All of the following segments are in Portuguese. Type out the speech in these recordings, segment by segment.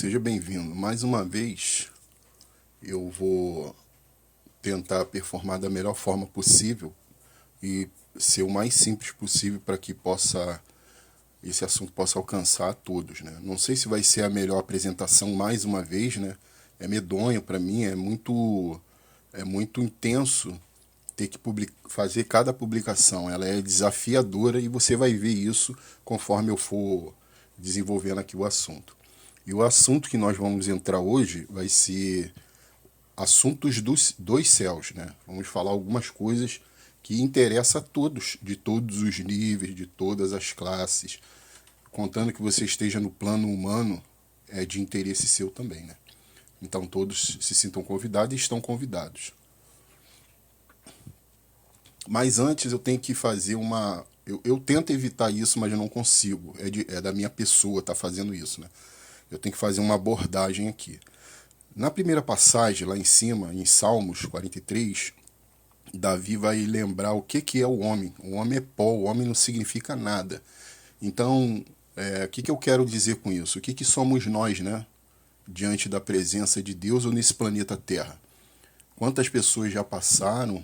Seja bem-vindo. Mais uma vez, eu vou tentar performar da melhor forma possível e ser o mais simples possível para que esse assunto possa alcançar a todos, né? Não sei se vai ser a melhor apresentação mais uma vez, né? É medonho para mim, é muito intenso ter que fazer cada publicação. Ela é desafiadora e você vai ver isso conforme eu for desenvolvendo aqui o assunto. E o assunto que nós vamos entrar hoje vai ser assuntos dos dois céus, né? Vamos falar algumas coisas que interessam a todos, de todos os níveis, de todas as classes, contando que você esteja no plano humano, é de interesse seu também, né? Então todos se sintam convidados e estão convidados. Mas antes eu tenho que fazer uma. Eu tento evitar isso, mas eu não consigo. É da minha pessoa estar fazendo isso, né? Eu tenho que fazer uma abordagem aqui. Na primeira passagem, lá em cima, em Salmos 43, Davi vai lembrar o que é o homem. O homem é pó, o homem não significa nada. Então, o que eu quero dizer com isso? O que somos nós, né? Diante da presença de Deus ou nesse planeta Terra? Quantas pessoas já passaram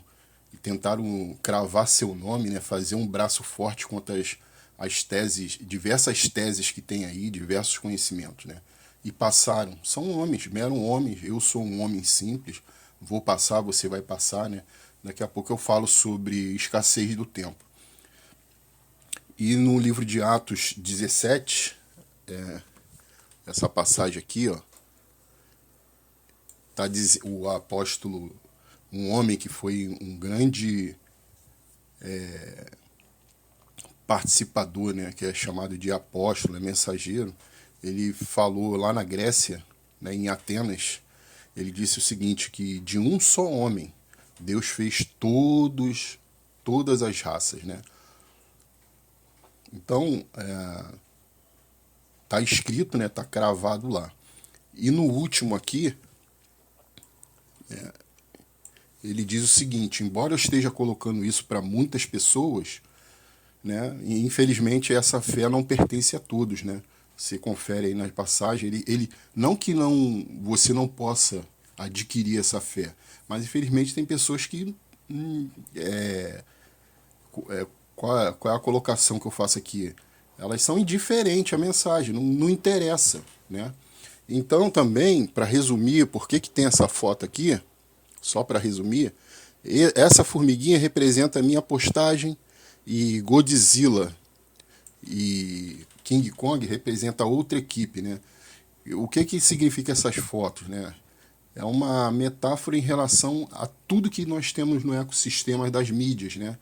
e tentaram cravar seu nome, né? Fazer um braço forte contra as teses, diversas teses que tem aí, diversos conhecimentos, né? E passaram. São homens, meros homens. Eu sou um homem simples. Vou passar, você vai passar, né? Daqui a pouco eu falo sobre escassez do tempo. E no livro de Atos 17, essa passagem aqui, ó, tá o apóstolo, um homem que foi um grande participador, né, que é chamado de apóstolo, é mensageiro. Ele falou lá na Grécia, né, em Atenas, ele disse o seguinte, que de um só homem Deus fez todas as raças, né? Então, tá escrito, né, tá cravado lá. E no último aqui, ele diz o seguinte, embora eu esteja colocando isso para muitas pessoas, né, e infelizmente essa fé não pertence a todos, né? Você confere aí na passagem, ele não que você não possa adquirir essa fé, mas infelizmente tem pessoas que qual é a colocação que eu faço aqui? Elas são indiferentes à mensagem, não interessa, né? Então também, para resumir, por que tem essa foto aqui? Só para resumir, essa formiguinha representa a minha postagem e Godzilla e King Kong representa outra equipe, né? O que significa essas fotos, né? É uma metáfora em relação a tudo que nós temos no ecossistema das mídias, né?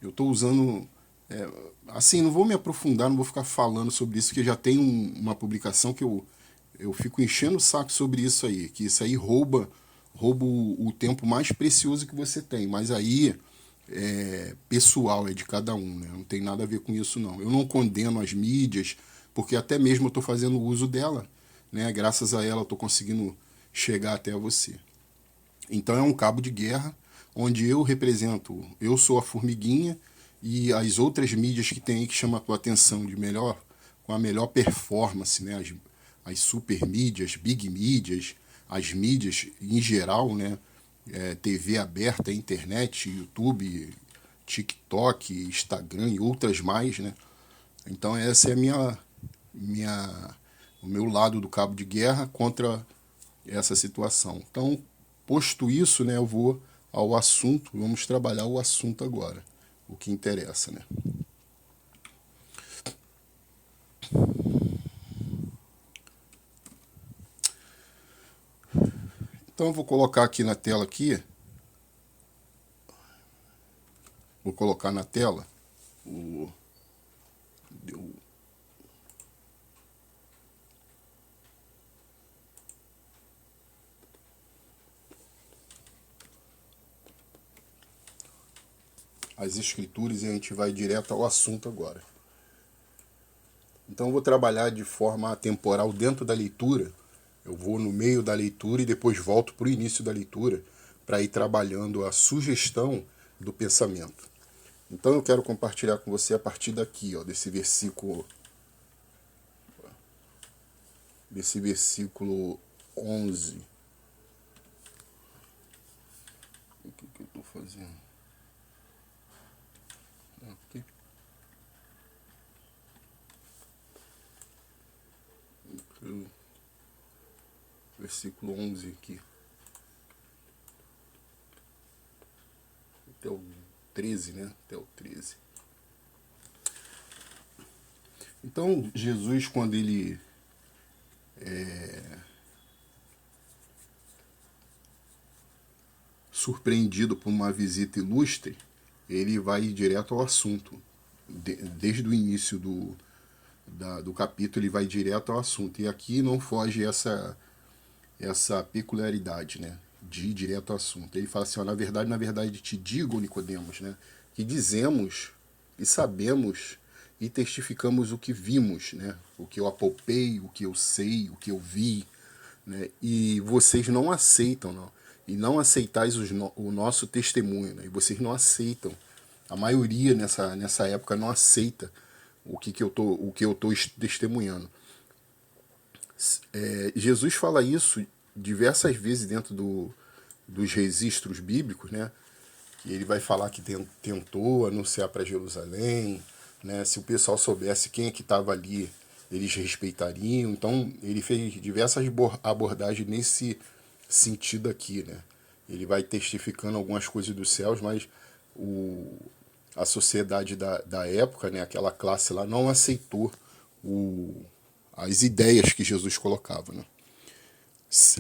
Eu estou usando, assim, não vou me aprofundar, não vou ficar falando sobre isso, porque já tem uma publicação que eu fico enchendo o saco sobre isso aí, que isso aí rouba o tempo mais precioso que você tem, mas aí pessoal, é de cada um, né? Não tem nada a ver com isso não. Eu não condeno as mídias, porque até mesmo eu estou fazendo uso dela, né? Graças a ela eu estou conseguindo chegar até você. Então é um cabo de guerra, onde eu sou a formiguinha e as outras mídias que tem aí que chamam a tua atenção com a melhor performance, né? As super mídias, big mídias, as mídias em geral, né? TV aberta, internet, YouTube, TikTok, Instagram e outras mais, né? Então essa é o meu lado do cabo de guerra contra essa situação. Então, posto isso, né, eu vou ao assunto, vamos trabalhar o assunto agora, o que interessa, né? Então eu vou colocar aqui na tela aqui, vou colocar na tela o as escrituras e a gente vai direto ao assunto agora. Então eu vou trabalhar de forma atemporal dentro da leitura. Eu vou no meio da leitura e depois volto para o início da leitura para ir trabalhando a sugestão do pensamento. Então eu quero compartilhar com você a partir daqui, ó, desse versículo desse versículo 11. O que eu estou fazendo? Aqui. Versículo 11 aqui. Até o 13, né? Até o 13. Então, Jesus, quando ele surpreendido por uma visita ilustre, ele vai direto ao assunto. Desde o início do capítulo, ele vai direto ao assunto. E aqui não foge essa peculiaridade, né? De ir direto ao assunto. Ele fala assim, ó, na verdade, te digo, Nicodemos, né? Que dizemos e sabemos e testificamos o que vimos, né? O que eu apalpei, o que eu sei, o que eu vi, né? E vocês não aceitam, não. E não aceitais o nosso testemunho, né? E vocês não aceitam. A maioria nessa época não aceita o que eu tô testemunhando. Jesus fala isso diversas vezes dentro dos registros bíblicos, né? Que ele vai falar que tentou anunciar para Jerusalém, né? Se o pessoal soubesse quem é que estava ali, eles respeitariam. Então, ele fez diversas abordagens nesse sentido aqui, né? Ele vai testificando algumas coisas dos céus, mas a sociedade da época, né? Aquela classe lá, não aceitou as ideias que Jesus colocava, né?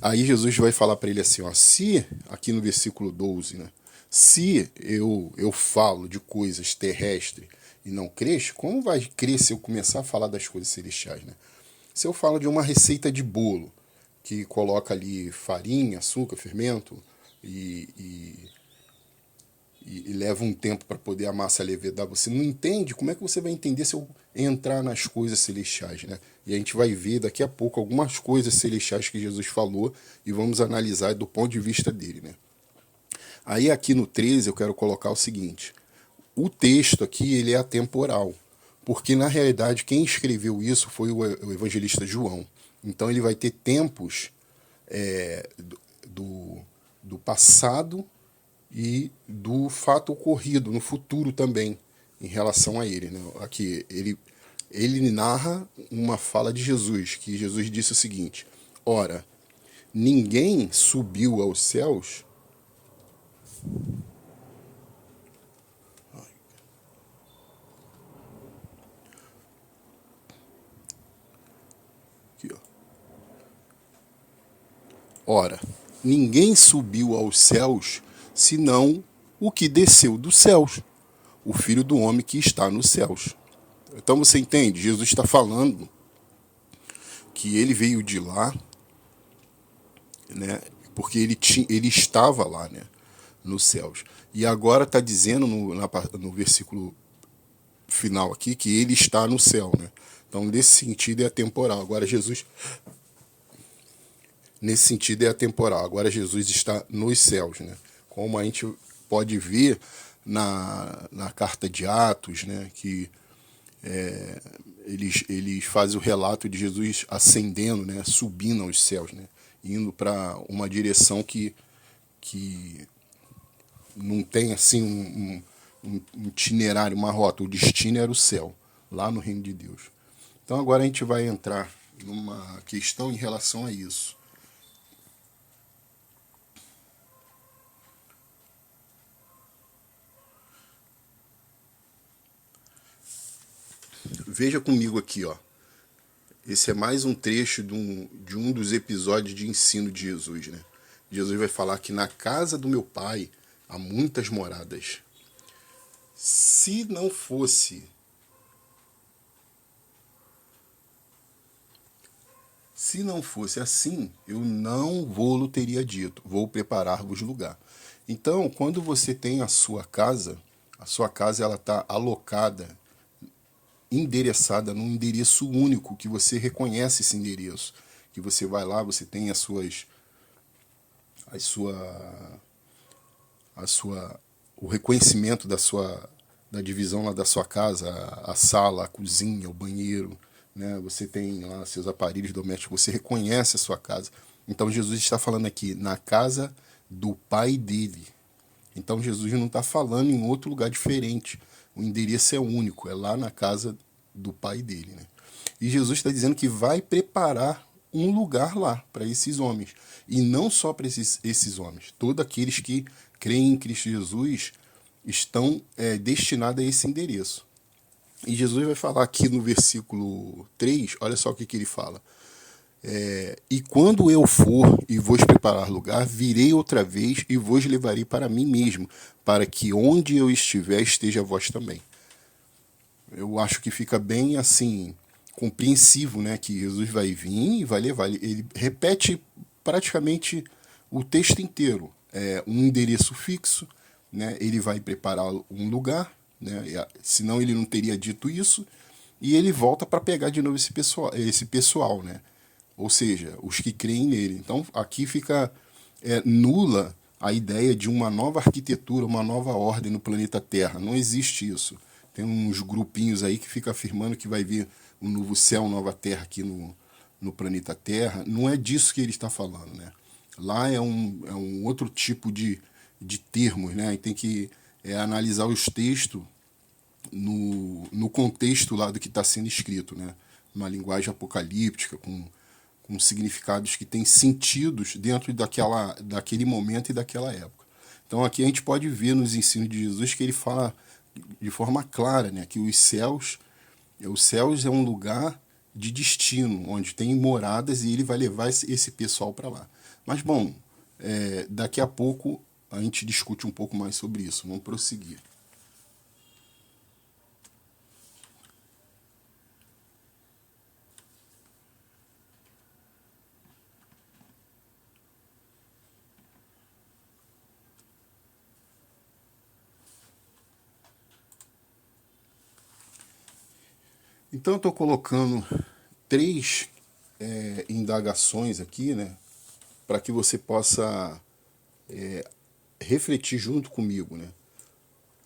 Aí Jesus vai falar para ele assim, ó, se, aqui no versículo 12, né? Se eu falo de coisas terrestres e não cresce, como vai crer se eu começar a falar das coisas celestiais, né? Se eu falo de uma receita de bolo, que coloca ali farinha, açúcar, fermento, e leva um tempo para poder a massa levedar, você não entende, como é que você vai entender se eu entrar nas coisas celestiais, né? E a gente vai ver daqui a pouco algumas coisas celestiais que Jesus falou e vamos analisar do ponto de vista dele, né? Aí aqui no 13 eu quero colocar o seguinte, o texto aqui ele é atemporal, porque na realidade quem escreveu isso foi o evangelista João. Então ele vai ter tempos do passado e do fato ocorrido no futuro também em relação a ele, né? Aqui ele narra uma fala de Jesus, que Jesus disse o seguinte: ora, ninguém subiu aos céus. Aqui, ó. Ora, ninguém subiu aos céus senão o que desceu dos céus, o Filho do Homem que está nos céus. Então você entende? Jesus está falando que ele veio de lá, né? Porque ele estava lá, né? Nos céus. E agora está dizendo no versículo final aqui que ele está no céu, né? Então, nesse sentido, é atemporal. Agora, Jesus. Nesse sentido, é atemporal. Agora, Jesus está nos céus, né? Como a gente pode ver na carta de Atos, né? Que eles fazem o relato de Jesus ascendendo, né? Subindo aos céus, né? Indo para uma direção que não tem assim um itinerário, uma rota. O destino era o céu, lá no reino de Deus. Então agora a gente vai entrar numa questão em relação a isso. Veja comigo aqui, ó. Esse é mais um trecho de um dos episódios de ensino de Jesus, né? Jesus vai falar que na casa do meu pai há muitas moradas. Se não fosse assim, eu não vou-lo teria dito, vou preparar-vos lugar. Então, quando você tem a sua casa ela está alocada, endereçada num endereço único, que você reconhece esse endereço, que você vai lá, você tem a sua o reconhecimento da divisão lá da sua casa, a sala, a cozinha, o banheiro, né? Você tem lá seus aparelhos domésticos, você reconhece a sua casa. Então Jesus está falando aqui na casa do pai dele. Então Jesus não está falando em outro lugar diferente. O endereço é único, é lá na casa do pai dele, né? E Jesus está dizendo que vai preparar um lugar lá para esses homens. E não só para esses homens. Todos aqueles que creem em Cristo Jesus estão destinados a esse endereço. E Jesus vai falar aqui no versículo 3, olha só o que ele fala. E quando eu for e vos preparar lugar, virei outra vez e vos levarei para mim mesmo, para que onde eu estiver, esteja vós também. Eu acho que fica bem assim, compreensivo, né? Que Jesus vai vir e vai levar. Ele repete praticamente o texto inteiro. É um endereço fixo, né? Ele vai preparar um lugar, né? Senão ele não teria dito isso. E ele volta para pegar de novo esse pessoal, né? Ou seja, os que creem nele. Então aqui fica nula a ideia de uma nova arquitetura, uma nova ordem no planeta Terra. Não existe isso. Tem uns grupinhos aí que ficam afirmando que vai vir um novo céu, uma nova terra aqui no planeta Terra. Não é disso que ele está falando, né? Lá é um outro tipo de termos, né? E tem que analisar os textos no contexto lá do que está sendo escrito, né? Uma linguagem apocalíptica, com significados que têm sentidos dentro daquele momento e daquela época. Então aqui a gente pode ver nos ensinos de Jesus que ele fala de forma clara, né, que os céus é um lugar de destino, onde tem moradas e ele vai levar esse pessoal para lá. Mas bom, daqui a pouco a gente discute um pouco mais sobre isso. Vamos prosseguir. Então eu estou colocando três indagações aqui, né, para que você possa refletir junto comigo, né?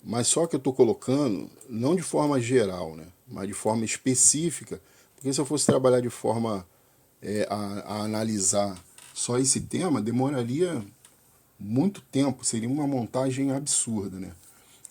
Mas só que eu estou colocando não de forma geral, né, mas de forma específica, porque se eu fosse trabalhar de forma a analisar só esse tema, demoraria muito tempo, seria uma montagem absurda, né?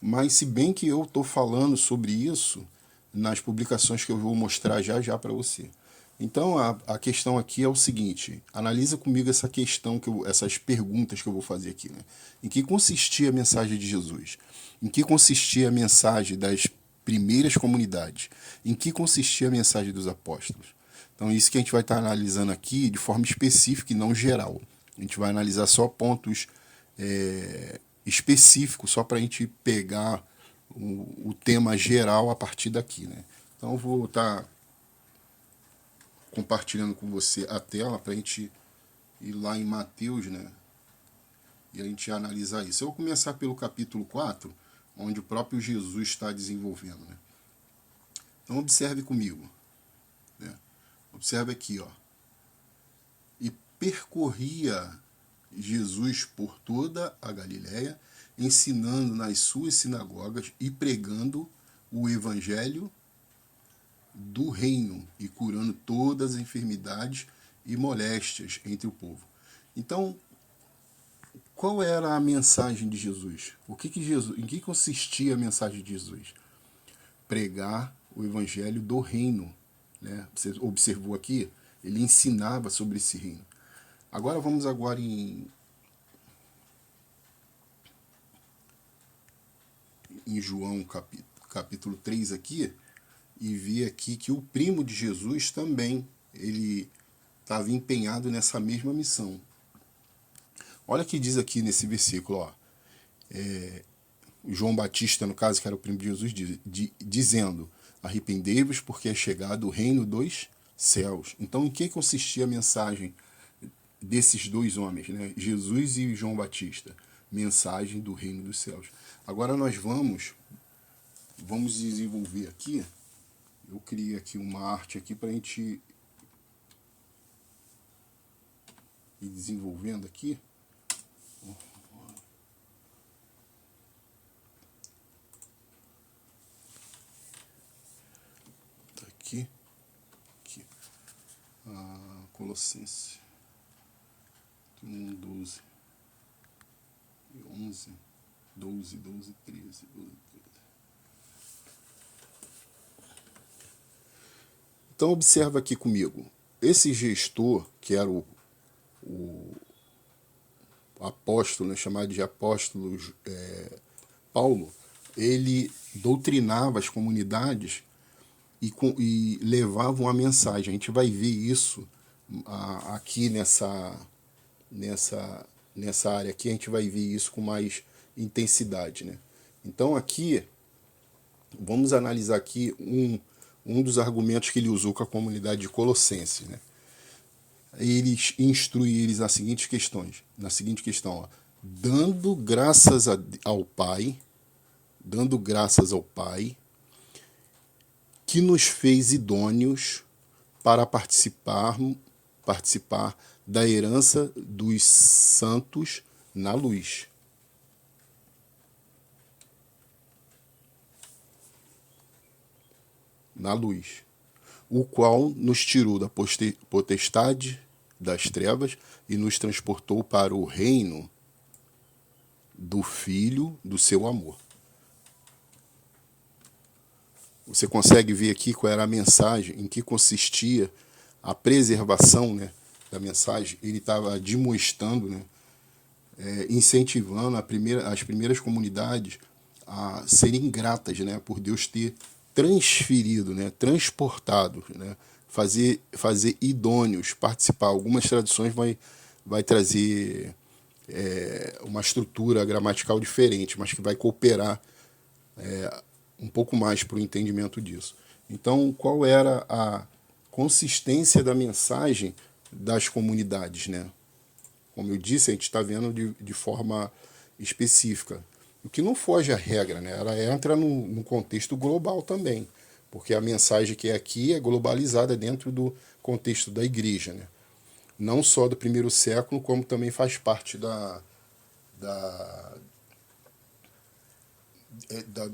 Mas se bem que eu estou falando sobre isso nas publicações que eu vou mostrar já já para você. Então a questão aqui é o seguinte: analisa comigo essa questão essas perguntas que eu vou fazer aqui, né? Em que consistia a mensagem de Jesus? Em que consistia a mensagem das primeiras comunidades? Em que consistia a mensagem dos apóstolos? Então isso que a gente vai estar analisando aqui de forma específica e não geral. A gente vai analisar só pontos específicos, só para a gente pegar o tema geral a partir daqui, né? Então eu vou estar compartilhando com você a tela para a gente ir lá em Mateus, né? E a gente analisar isso. Eu vou começar pelo capítulo 4, onde o próprio Jesus está desenvolvendo, né? Então observe comigo, né? Observe aqui, ó. E percorria Jesus por toda a Galiléia, ensinando nas suas sinagogas e pregando o evangelho do reino e curando todas as enfermidades e moléstias entre o povo. Então, qual era a mensagem de Jesus? Em que consistia a mensagem de Jesus? Pregar o evangelho do reino, né? Você observou aqui? Ele ensinava sobre esse reino. Agora vamos em João capítulo 3 aqui, e vi aqui que o primo de Jesus também, ele estava empenhado nessa mesma missão. Olha o que diz aqui nesse versículo, ó. João Batista, no caso, que era o primo de Jesus, dizendo: arrependei-vos porque é chegado o reino dos céus. Então, em que consistia a mensagem desses dois homens, né? Jesus e João Batista? Mensagem do reino dos céus. Agora nós vamos desenvolver aqui. Eu criei aqui uma arte aqui para a gente ir desenvolvendo aqui. Tá aqui. Colossenses 1, 12, 11, 12, 12, 13, 12, 13. Então observa aqui comigo. Esse gestor, que era o apóstolo, né, chamado de apóstolo Paulo, ele doutrinava as comunidades e levava uma mensagem. A gente vai ver isso aqui nessa área aqui, a gente vai ver isso com mais intensidade, né? Então aqui, vamos analisar aqui um dos argumentos que ele usou com a comunidade de Colossenses, né? Ele instrui eles nas seguinte questão, ó, dando graças ao Pai, que nos fez idôneos para participar da herança dos santos na luz. O qual nos tirou da potestade das trevas e nos transportou para o reino do Filho do seu amor. Você consegue ver aqui qual era a mensagem, em que consistia a preservação, né, da mensagem. Ele estava demonstrando, né, incentivando as primeiras comunidades a serem gratas, né, por Deus ter transferido, né, transportado, né, fazer idôneos, participar. Algumas traduções vai trazer uma estrutura gramatical diferente, mas que vai cooperar um pouco mais para o entendimento disso. Então, qual era a consistência da mensagem das comunidades, né? Como eu disse, a gente está vendo de forma específica. O que não foge à regra, né? Ela entra no contexto global também, porque a mensagem que é aqui é globalizada dentro do contexto da igreja, né? Não só do primeiro século, como também faz parte do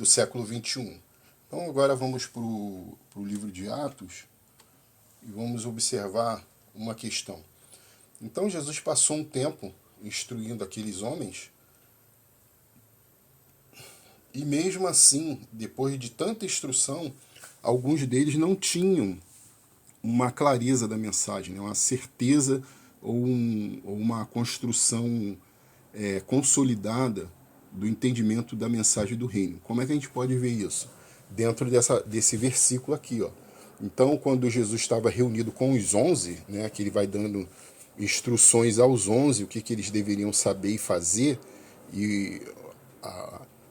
século XXI. Então agora vamos para o livro de Atos e vamos observar uma questão. Então Jesus passou um tempo instruindo aqueles homens e mesmo assim, depois de tanta instrução, alguns deles não tinham uma clareza da mensagem, né? Uma certeza ou uma construção consolidada do entendimento da mensagem do reino. Como é que a gente pode ver isso? Dentro desse versículo aqui, ó. Então, quando Jesus estava reunido com os 11, né, que ele vai dando instruções aos 11, o que eles deveriam saber e fazer, e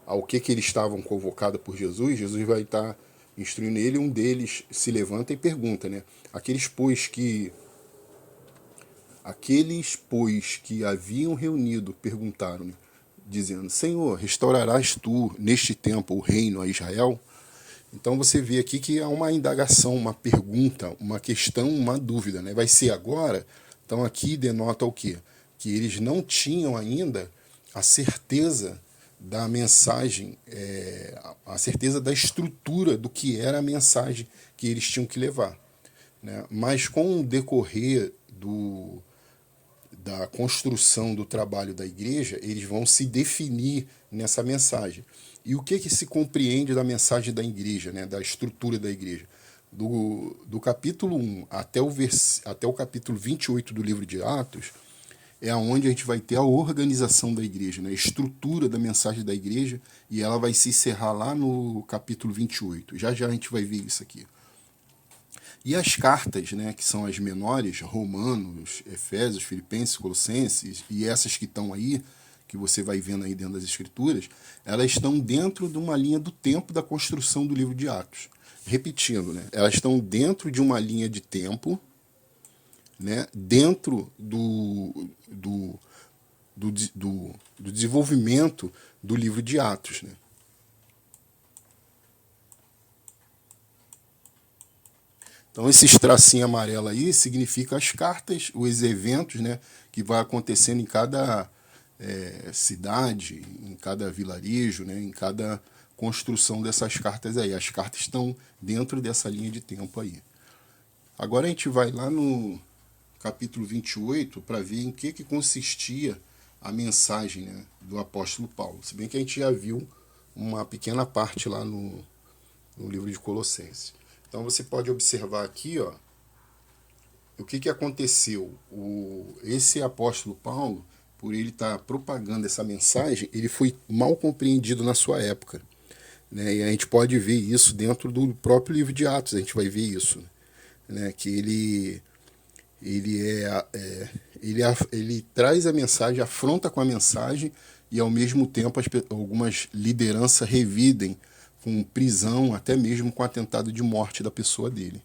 ao que eles estavam convocados por Jesus, Jesus vai estar instruindo ele. Um deles se levanta e pergunta, né? Aqueles, pois, que haviam reunido perguntaram, né, dizendo: Senhor, restaurarás tu neste tempo o reino a Israel? Então você vê aqui que há uma indagação, uma pergunta, uma questão, uma dúvida, né? Vai ser agora? Então aqui denota o quê? Que eles não tinham ainda a certeza da mensagem, a certeza da estrutura do que era a mensagem que eles tinham que levar, né? Mas com o decorrer da construção do trabalho da igreja, eles vão se definir nessa mensagem. E o que se compreende da mensagem da igreja, né, da estrutura da igreja? Do capítulo 1 até o capítulo 28 do livro de Atos, é onde a gente vai ter a organização da igreja, né, a estrutura da mensagem da igreja, e ela vai se encerrar lá no capítulo 28. Já a gente vai ver isso aqui. E as cartas, né, que são as menores, Romanos, Efésios, Filipenses, Colossenses, e essas que estão aí, que você vai vendo aí dentro das Escrituras, elas estão dentro de uma linha do tempo da construção do livro de Atos. Repetindo, né, elas estão dentro de uma linha de tempo, né, dentro do desenvolvimento do livro de Atos, né? Então, esses tracinhos amarelos aí significam as cartas, os eventos, né, que vai acontecendo em cada cidade, em cada vilarejo, né, em cada construção dessas cartas aí. As cartas estão dentro dessa linha de tempo aí. Agora a gente vai lá no capítulo 28 para ver em que consistia a mensagem, né, do apóstolo Paulo. Se bem que a gente já viu uma pequena parte lá no livro de Colossenses. Então você pode observar aqui, ó, o que aconteceu. Esse apóstolo Paulo, por ele estar propagando essa mensagem, ele foi mal compreendido na sua época, né? E a gente pode ver isso dentro do próprio livro de Atos, a gente vai ver isso, né? Que ele traz a mensagem, afronta com a mensagem, e ao mesmo tempo algumas lideranças revidem com prisão, até mesmo com atentado de morte da pessoa dele.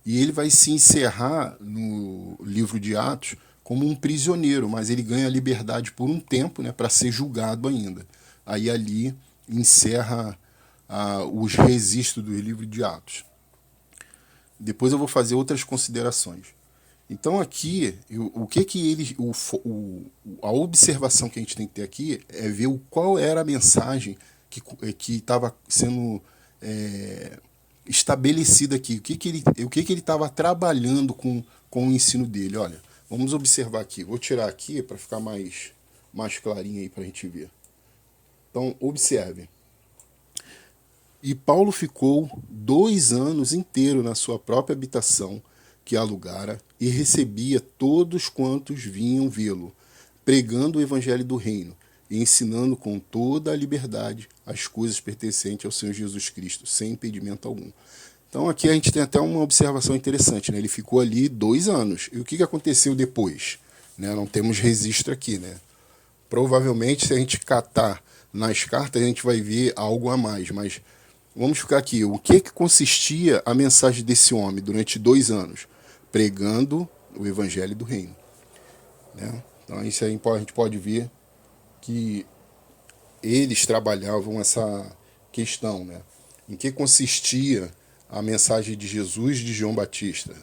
E ele vai se encerrar no livro de Atos como um prisioneiro, mas ele ganha liberdade por um tempo, né, para ser julgado ainda. Aí ali encerra os registros do livro de Atos. Depois eu vou fazer outras considerações. Então aqui, a observação que a gente tem que ter aqui é ver qual era a mensagem que estava sendo estabelecida aqui, o que ele estava trabalhando com o ensino dele. Olha, vamos observar aqui, vou tirar aqui para ficar mais clarinho aí para a gente ver. Então, observe. E Paulo ficou 2 anos inteiros na sua própria habitação, que alugara, e recebia todos quantos vinham vê-lo, pregando o evangelho do reino, e ensinando com toda a liberdade as coisas pertencentes ao Senhor Jesus Cristo, sem impedimento algum. Então aqui a gente tem até uma observação interessante, né? Ele ficou ali 2 anos. E o que aconteceu depois? Né? Não temos registro aqui, né? Provavelmente, se a gente catar nas cartas, a gente vai ver algo a mais, mas vamos ficar aqui. O que consistia a mensagem desse homem durante 2 anos? Pregando o evangelho do reino, né? Então isso aí a gente pode ver que eles trabalhavam essa questão, né? Em que consistia a mensagem de Jesus e de João Batista,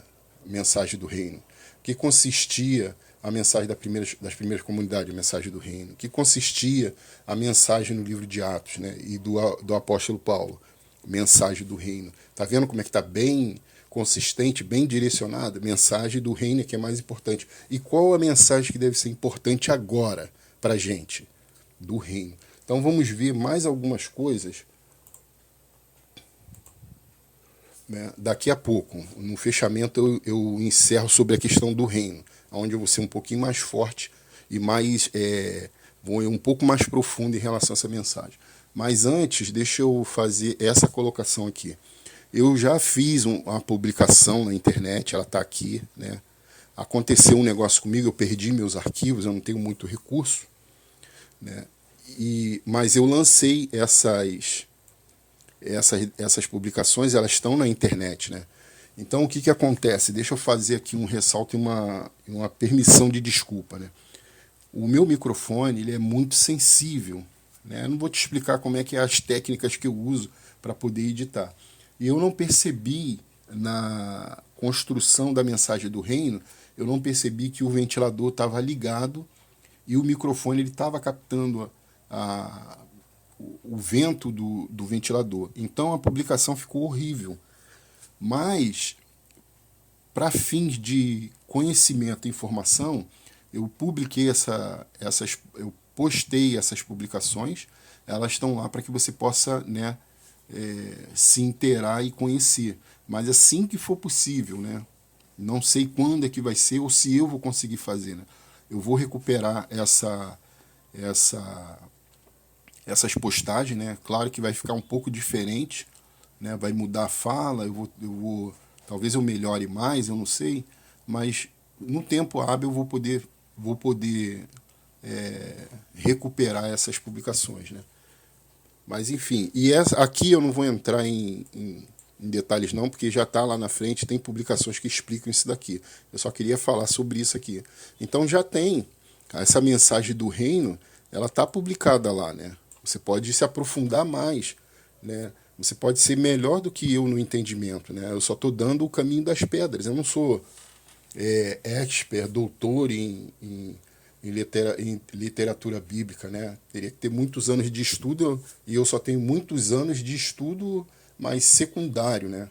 a mensagem do reino? O que consistia a mensagem das primeiras comunidades, a mensagem do reino? O que consistia a mensagem no livro de Atos, né? E do apóstolo Paulo, mensagem do reino? Tá vendo como é que está bem consistente, bem direcionada? Mensagem do reino é que é mais importante. E qual a mensagem que deve ser importante agora para a gente? Do reino. Então vamos ver mais algumas coisas, né? Daqui a pouco, no fechamento, eu encerro sobre a questão do reino, onde eu vou ser um pouquinho mais forte e vou ir um pouco mais profundo em relação a essa mensagem. Mas antes, deixa eu fazer essa colocação aqui. Eu já fiz uma publicação na internet, ela está aqui, né? Aconteceu um negócio comigo, eu perdi meus arquivos, eu não tenho muito recurso, né? Mas eu lancei essas publicações, elas estão na internet, né? Então o que acontece? Deixa eu fazer aqui um ressalto e uma permissão de desculpa, né? O meu microfone ele é muito sensível, né? Eu não vou te explicar como é que é as técnicas que eu uso para poder editar. E eu não percebi na construção da mensagem do reino, eu não percebi que o ventilador estava ligado e o microfone estava captando o vento do ventilador. Então a publicação ficou horrível. Mas, para fins de conhecimento e informação, eu publiquei eu postei essas publicações, elas estão lá para que você possa, né, se inteirar e conhecer. Mas assim que for possível, né? Não sei quando é que vai ser ou se eu vou conseguir fazer, né? Eu vou recuperar essas postagens, né? Claro que vai ficar um pouco diferente, né? Vai mudar a fala, talvez eu melhore mais, eu não sei, mas no tempo hábil eu vou poder recuperar essas publicações, né? Mas enfim, aqui eu não vou entrar em detalhes não, porque já está lá na frente, tem publicações que explicam isso daqui. Eu só queria falar sobre isso aqui. Então já tem essa mensagem do reino, ela está publicada lá, né? Você pode se aprofundar mais, né? Você pode ser melhor do que eu no entendimento, né? Eu só estou dando o caminho das pedras. Eu não sou expert, doutor em literatura bíblica, né? Teria que ter muitos anos de estudo e eu só tenho muitos anos de estudo mais secundário, né?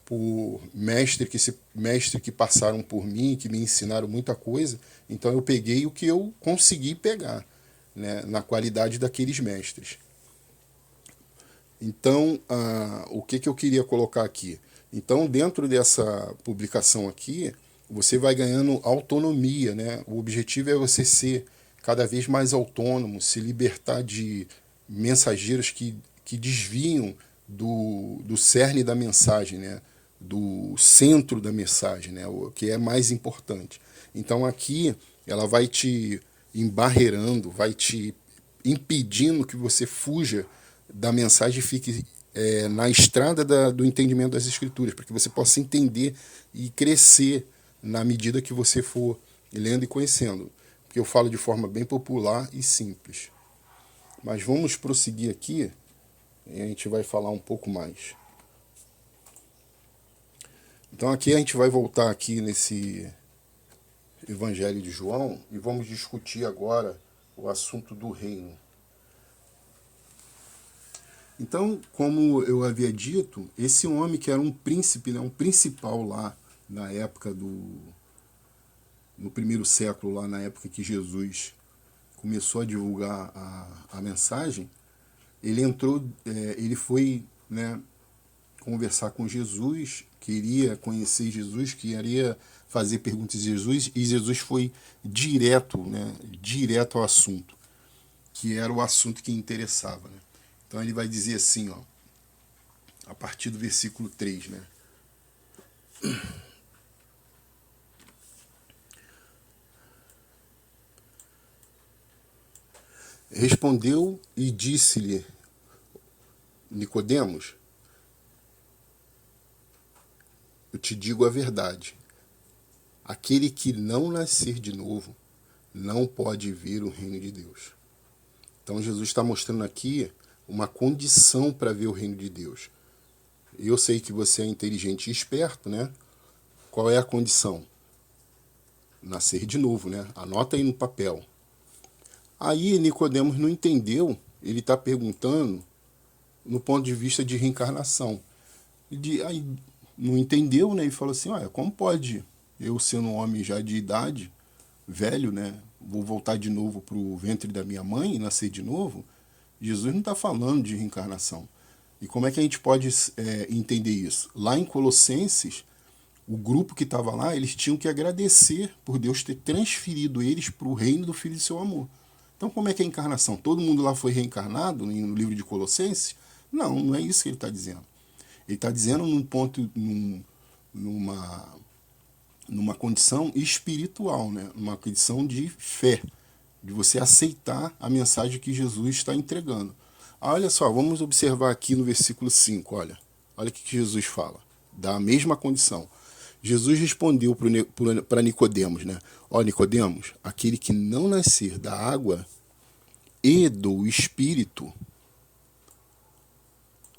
por mestre que passaram por mim, que me ensinaram muita coisa. Então eu peguei o que eu consegui pegar, né, na qualidade daqueles mestres. Então, o que eu queria colocar aqui? Então, dentro dessa publicação aqui, você vai ganhando autonomia, né? O objetivo é você ser cada vez mais autônomo, se libertar de mensageiros que desviam do cerne da mensagem, né? Do centro da mensagem, né? O que é mais importante. Então, aqui, ela vai te embarreirando, vai te impedindo que você fuja da mensagem e fique na estrada do entendimento das Escrituras, para que você possa entender e crescer na medida que você for lendo e conhecendo. Porque eu falo de forma bem popular e simples. Mas vamos prosseguir aqui e a gente vai falar um pouco mais. Então aqui a gente vai voltar aqui nesse Evangelho de João e vamos discutir agora o assunto do reino. Então, como eu havia dito, esse homem que era um príncipe, né, um principal lá na época no primeiro século, lá na época que Jesus começou a divulgar a mensagem, ele entrou, ele foi, né, conversar com Jesus, queria conhecer Jesus, queria fazer perguntas a Jesus, e Jesus foi direto, né, direto ao assunto, que era o assunto que interessava, né? Então ele vai dizer assim, ó, a partir do versículo 3, né? Respondeu e disse-lhe Nicodemos, eu te digo a verdade, aquele que não nascer de novo não pode ver o reino de Deus. Então Jesus está mostrando aqui uma condição para ver o reino de Deus. Eu sei que você é inteligente e esperto, né? Qual é a condição? Nascer de novo, né? Anota aí no papel. Aí Nicodemos não entendeu, ele está perguntando no ponto de vista de reencarnação. Aí não entendeu, né? E falou assim, olha, como pode eu sendo um homem já de idade, velho, né? Vou voltar de novo para o ventre da minha mãe e nascer de novo? Jesus não está falando de reencarnação. E como é que a gente pode entender isso? Lá em Colossenses, o grupo que estava lá, eles tinham que agradecer por Deus ter transferido eles para o reino do Filho de seu amor. Então como é que é a encarnação? Todo mundo lá foi reencarnado no livro de Colossenses? Não, não é isso que ele está dizendo. Ele está dizendo numa condição espiritual, né? Uma condição de fé, de você aceitar a mensagem que Jesus está entregando. Olha só, vamos observar aqui no versículo 5, olha o que Jesus fala, da mesma condição. Jesus respondeu para Nicodemos, né? Ó Nicodemos, aquele que não nascer da água e do Espírito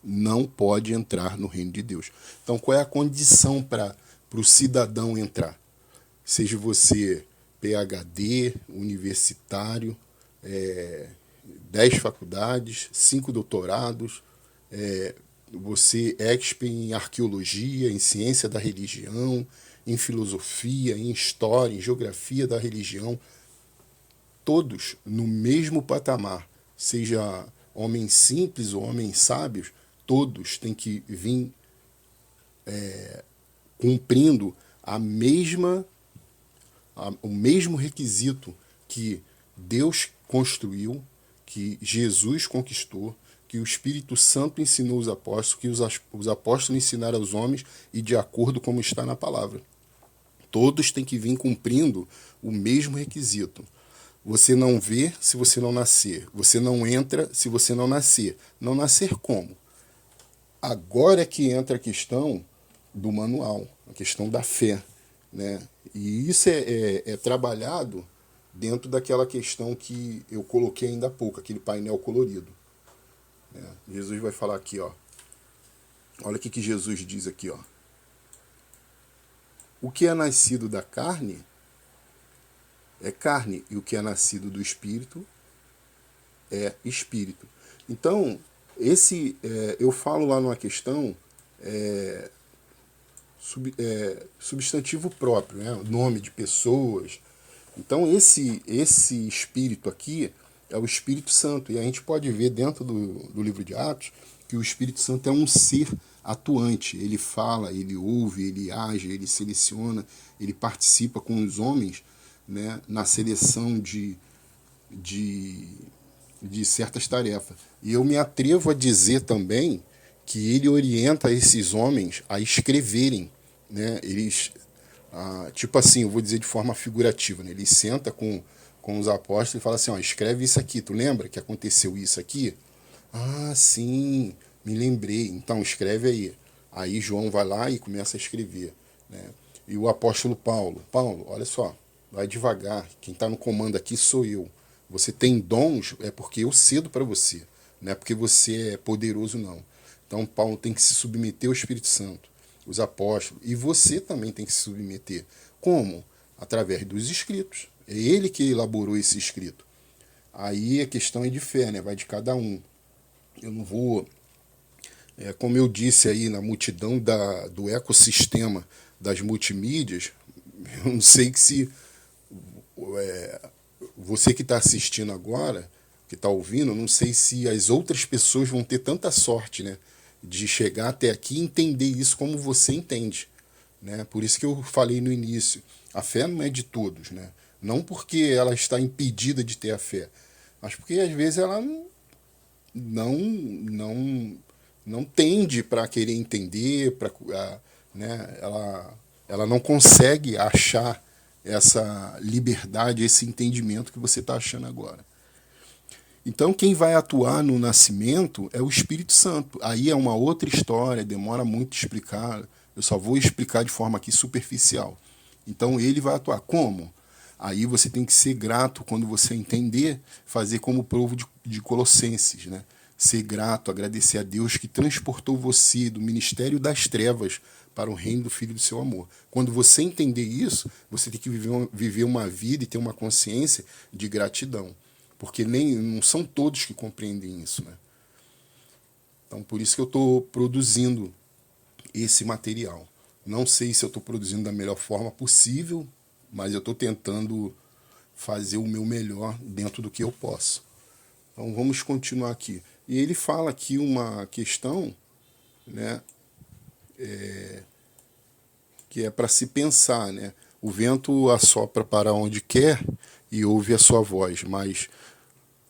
não pode entrar no reino de Deus. Então qual é a condição para o cidadão entrar? Seja você PhD, universitário, 10 faculdades, 5 doutorados, você expert em arqueologia, em ciência da religião, em filosofia, em história, em geografia da religião, todos no mesmo patamar, seja homens simples ou homens sábios, todos têm que vir cumprindo o mesmo requisito que Deus construiu, que Jesus conquistou, que o Espírito Santo ensinou os apóstolos, que os apóstolos ensinaram aos homens e de acordo como está na palavra. Todos têm que vir cumprindo o mesmo requisito. Você não vê se você não nascer. Você não entra se você não nascer. Não nascer como? Agora é que entra a questão do manual, a questão da fé, né? E isso é trabalhado dentro daquela questão que eu coloquei ainda há pouco, aquele painel colorido. Jesus vai falar aqui, ó. Olha o que Jesus diz aqui, ó. O que é nascido da carne é carne, e o que é nascido do Espírito é Espírito. Então, eu falo lá numa questão substantivo próprio, né? Nome de pessoas. Então esse Espírito aqui é o Espírito Santo. E a gente pode ver dentro do livro de Atos que o Espírito Santo é um ser atuante. Ele fala, ele ouve, ele age, ele seleciona, ele participa com os homens, né, na seleção de certas tarefas. E eu me atrevo a dizer também que ele orienta esses homens a escreverem, né? Eles, tipo assim, eu vou dizer de forma figurativa, né? Ele senta com os apóstolos e fala assim, ó, escreve isso aqui, tu lembra que aconteceu isso aqui? Ah, sim, me lembrei, então escreve aí. Aí João vai lá e começa a escrever, né? E o apóstolo Paulo, olha só, vai devagar, quem está no comando aqui sou eu. Você tem dons, é porque eu cedo para você, não é porque você é poderoso, não. Então Paulo tem que se submeter ao Espírito Santo, os apóstolos, e você também tem que se submeter. Como? Através dos escritos. É ele que elaborou esse escrito. Aí a questão é de fé, né? Vai de cada um. Eu não vou, como eu disse aí, na multidão do ecossistema das multimídias, eu não sei que se você que está assistindo agora, que está ouvindo, não sei se as outras pessoas vão ter tanta sorte, né, de chegar até aqui e entender isso como você entende, né? Por isso que eu falei no início, a fé não é de todos, né? Não porque ela está impedida de ter a fé, mas porque às vezes ela não não não tende para querer entender, né? Ela não consegue achar essa liberdade, esse entendimento que você está achando agora. Então, quem vai atuar no nascimento é o Espírito Santo. Aí é uma outra história, demora muito explicar. Eu só vou explicar de forma aqui superficial. Então, ele vai atuar. Como? Aí você tem que ser grato quando você entender, fazer como o povo de Colossenses, né? Ser grato, agradecer a Deus que transportou você do ministério das trevas para o reino do Filho do seu amor. Quando você entender isso, você tem que viver uma vida e ter uma consciência de gratidão. Porque não são todos que compreendem isso, né? Então, por isso que eu estou produzindo esse material. Não sei se eu estou produzindo da melhor forma possível, mas eu estou tentando fazer o meu melhor dentro do que eu posso. Então, vamos continuar aqui. E ele fala aqui uma questão, né, que é para se pensar, né? O vento assopra para onde quer e ouve a sua voz, mas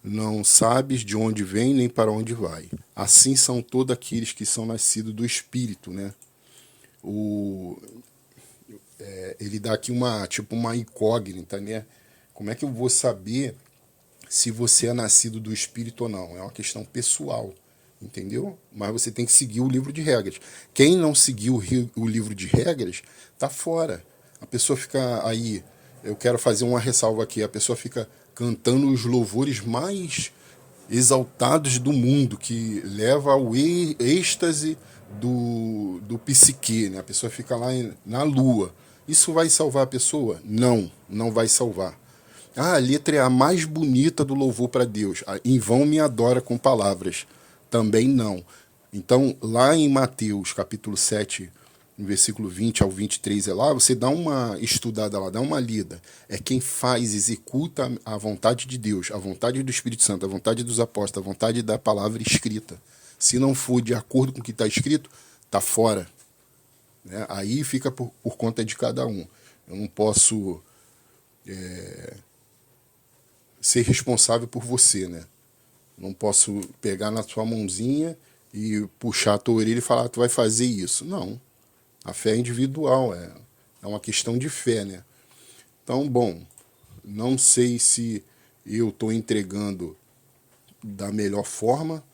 não sabes de onde vem nem para onde vai. Assim são todos aqueles que são nascidos do Espírito, né? Ele dá aqui uma incógnita, né? Como é que eu vou saber se você é nascido do Espírito ou não? É uma questão pessoal, entendeu? Mas você tem que seguir o livro de regras. Quem não seguiu o livro de regras, tá fora. A pessoa fica aí, eu quero fazer uma ressalva aqui, a pessoa fica cantando os louvores mais exaltados do mundo, que leva ao êxtase do psique, né? A pessoa fica lá na lua. Isso vai salvar a pessoa? Não, não vai salvar. Ah, a letra é a mais bonita do louvor para Deus. Em vão me adora com palavras. Também não. Então, lá em Mateus, capítulo 7, no versículo 20 ao 23, lá, você dá uma estudada lá, dá uma lida. É quem faz, executa a vontade de Deus, a vontade do Espírito Santo, a vontade dos apóstolos, a vontade da palavra escrita. Se não for de acordo com o que está escrito, está fora. Né? Aí fica por conta de cada um. Eu não posso ser responsável por você, né? Não posso pegar na sua mãozinha e puxar a tua orelha e falar, tu vai fazer isso. Não. A fé é individual, é uma questão de fé, né? Então, bom, não sei se eu estou entregando da melhor forma,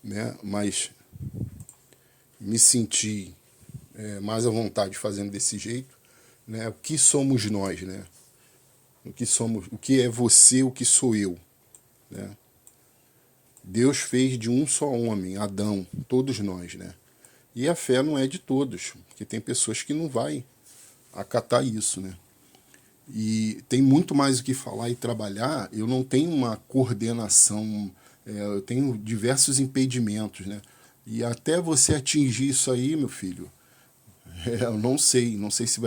né? Mas me senti mais à vontade fazendo desse jeito, né? O que somos nós, né? O que é você, o que sou eu, né? Deus fez de um só homem, Adão, todos nós, né? E a fé não é de todos, porque tem pessoas que não vai acatar isso, né? E tem muito mais o que falar e trabalhar. Eu não tenho uma coordenação, eu tenho diversos impedimentos, né? E até você atingir isso aí, meu filho, Eu não sei, não sei se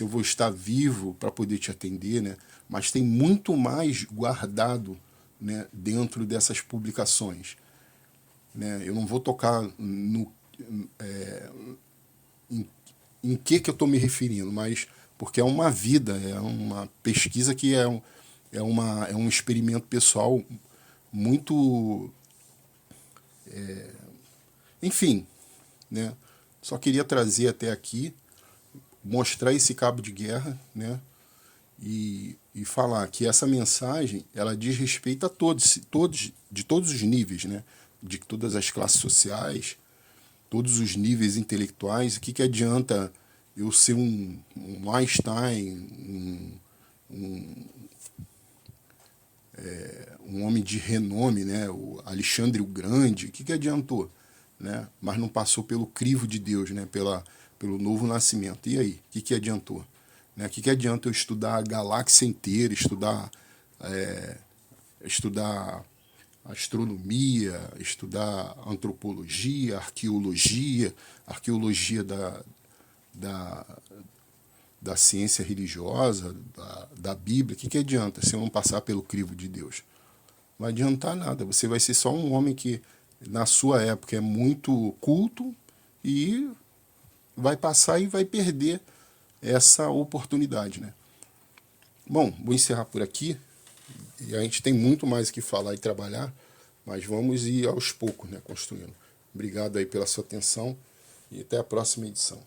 eu vou estar vivo para poder te atender, né? Mas tem muito mais guardado, né, dentro dessas publicações, né? Eu não vou tocar no em que eu estou me referindo, mas porque é uma vida, é uma pesquisa que é um experimento pessoal muito, enfim, né? Só queria trazer até aqui, mostrar esse cabo de guerra, né? E falar que essa mensagem ela diz respeito a todos, de todos os níveis, né? De todas as classes sociais, todos os níveis intelectuais. O que adianta eu ser um Einstein, um homem de renome, né? O Alexandre o Grande? O que adiantou, né? Mas não passou pelo crivo de Deus, né? Pelo novo nascimento. E aí? O que adiantou? Né? O que adianta eu estudar a galáxia inteira, estudar astronomia, estudar antropologia, arqueologia da, da ciência religiosa, da Bíblia? O que adianta se eu não passar pelo crivo de Deus? Não vai adiantar nada. Você vai ser só um homem que, na sua época, é muito culto e vai passar e vai perder essa oportunidade, né? Bom, vou encerrar por aqui. E a gente tem muito mais o que falar e trabalhar, mas vamos ir aos poucos, né, construindo. Obrigado aí pela sua atenção e até a próxima edição.